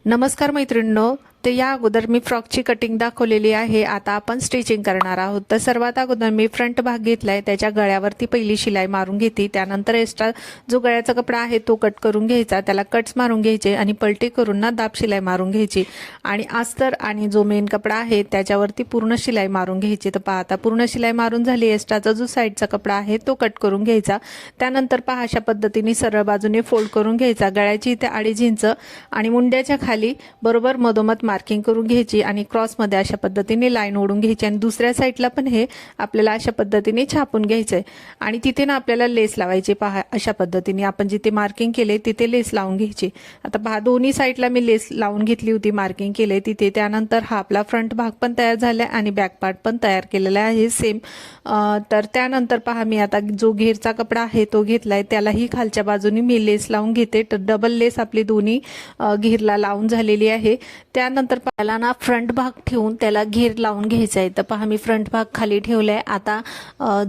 नमस्कार मैत्रिणींनो, तर या अगोदर मी फ्रॉकची कटिंग दाखवलेली आहे। आता आपण स्टिचिंग करणार आहोत। तर सर्वात अगोदर मी फ्रंट भाग घेतलाय, त्याच्या गळ्यावरती पहिली शिलाई मारून घेतली। त्यानंतर एक्स्ट्रा जो गळ्याचा कपडा आहे तो कट करून घ्यायचा, त्याला कट्स मारून घ्यायचे आणि पलटी करून ना दाब शिलाई मारून घ्यायची आणि अस्तर आणि जो मेन कपडा आहे त्याच्यावरती पूर्ण शिलाई मारून घ्यायची। तर पहा आता पूर्ण शिलाई मारून झाली। एक्स्ट्राचा जो साईडचा कपडा आहे तो कट करून घ्यायचा। त्यानंतर पहा अशा पद्धतीने सरळ बाजूने फोल्ड करून घ्यायचा। गळ्याची इथे 2.5 इंच आणि मुंड्याच्या खाली बरोबर मधोमध मार्किंग करून घ्यायची आणि क्रॉस मध्ये अशा पद्धतीने लाईन ओढून घ्यायची आणि दुसऱ्या साइडला पण हे आपल्याला अशा पद्धतीने छापून घ्यायचंय आणि तिथे ना आपल्याला लेस लावायची। पहा अशा पद्धतीने आपण जिथे मार्किंग केले तिथे लेस लावून घ्यायची। आता पहा दोन्ही साइडला मी लेस लावून घेतली होती, मार्किंग केले तिथे। त्यानंतर हा आपला फ्रंट भाग पण तयार झाला आणि बॅक पार्ट पण तयार केलेला आहे सेम। तर त्यानंतर पहा मी आता जो घेरचा कपडा आहे तो घेतलाय, त्यालाही खालच्या बाजूने मी लेस लावून घेते। तर डबल लेस आपली दोन्ही घेरला लावून झालेली आहे। त्यानंतर त्याला ना फ्रंट भाग ठेवून त्याला घेर लावून घ्यायचा आहे। तर पहा मी फ्रंट भाग खाली ठेवलाय। आता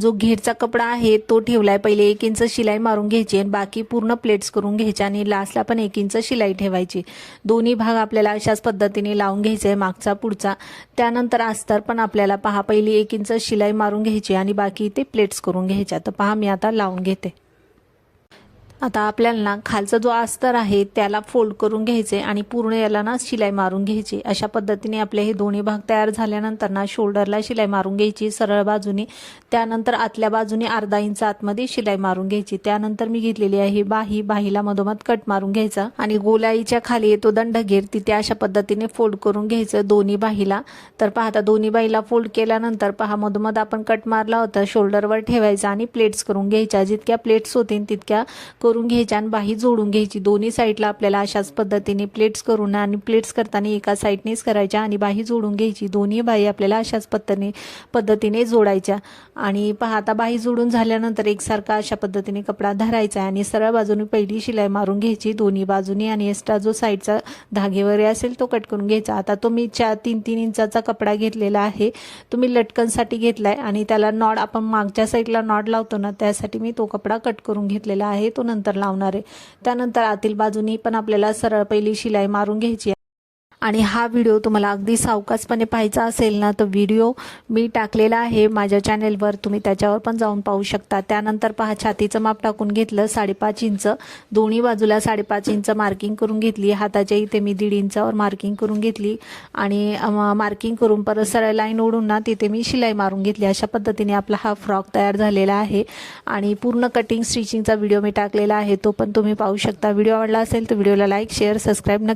जो घेरचा कपडा आहे तो ठेवलाय, पहिले 1 इंच शिलाई मारून घ्यायची आणि बाकी पूर्ण प्लेट्स करून घ्यायचे आणि लास्टला पण 1 इंच शिलाई ठेवायची। दोन्ही भाग आपल्याला अशाच पद्धतीने लावून घ्यायचे, मागचा पुढचा। त्यानंतर अस्तर पण आपल्याला पहा पहिली 1 इंच शिलाई मारून घ्यायची आणि बाकी ते प्लेट्स करून घ्यायच्या। तर पहा मी आता लावून घेते। आता आपल्याला ना खालचा जो अस्तर आहे त्याला फोल्ड करून घ्यायचे आणि पूर्ण याला ना शिलाई मारून घ्यायची। अशा पद्धतीने आपले हे दोन्ही भाग तयार झाल्यानंतर ना शोल्डरला शिलाई मारून घ्यायची सरळ बाजूने। त्यानंतर आतल्या बाजूने 1/2 इंच आतमध्ये शिलाई मारून घ्यायची। त्यानंतर मी घेतलेली आहे बाहीला मधोमध कट मारून घ्यायचा आणि गोलाईच्या खाली येतो दंड घेर, तिथे अशा पद्धतीने फोल्ड करून घ्यायचं दोन्ही बाहीला। तर पहा आता दोन्ही बाहीला फोल्ड केल्यानंतर पहा मधोमध आपण कट मारला होता, शोल्डरवर ठेवायचा आणि प्लेट्स करून घ्यायच्या। जितक्या प्लेट्स होतील तितक्या करून घ्यायच्या आणि बाही जोडून घ्यायची। दोन्ही साइडला आपल्याला अशाच पद्धतीने प्लेट्स करून आणि प्लेट्स करताना एका साइडनेच करायच्या आणि बाही जोडून घ्यायची। दोन्ही बाही आपल्याला अशाच पद्धतीने जोडायच्या आणि पहा आता बाही जोडून झाल्यानंतर एकसारखा अशा पद्धतीने कपडा धरायचा आणि सरळ बाजूने पहिली शिलाई मारून घ्यायची दोन्ही बाजूनी आणि एक्स्ट्रा जो साइडचा धागेवर असेल तो कट करून घ्यायचा। आता तो मी 3-3 इंचाचा कपडा घेतलेला आहे, तुम्ही लटकनसाठी घेतलाय आणि त्याला नॉड आपण मागच्या साइडला नॉड लावतो ना त्यासाठी मी तो कपडा कट करून घेतलेला आहे, तो नंतर लावणार आहे। त्यानंतर आतील बाजूनी पण आपल्याला सरळ पहिली शिलाई मारून घ्यायची आणि हा व्हिडिओ तुम्हाला अगदी सावकाशपणे पाहायचा असेल ना तर व्हिडिओ मी टाकलेला आहे माझ्या चॅनेलवर, तुम्ही त्याच्यावर पण जाऊन पाहू शकता। त्यानंतर पहा छातीचं माप टाकून घेतलं 5.5 इंच, दोन्ही बाजूला 5.5 इंच मार्किंग करून घेतली। हाताच्या इथे मी 1.5 इंचावर मार्किंग करून घेतली आणि मार्किंग करून परत सरळ लाईन ओढून ना तिथे मी शिलाई मारून घेतली। अशा पद्धतीने आपला हा फ्रॉक तयार झालेला आहे आणि पूर्ण कटिंग स्टिचिंगचा व्हिडिओ मी टाकलेला आहे, तो पण तुम्ही पाहू शकता। व्हिडिओ आवडला असेल तर व्हिडिओला लाईक शेअर सबस्क्राईब नक्की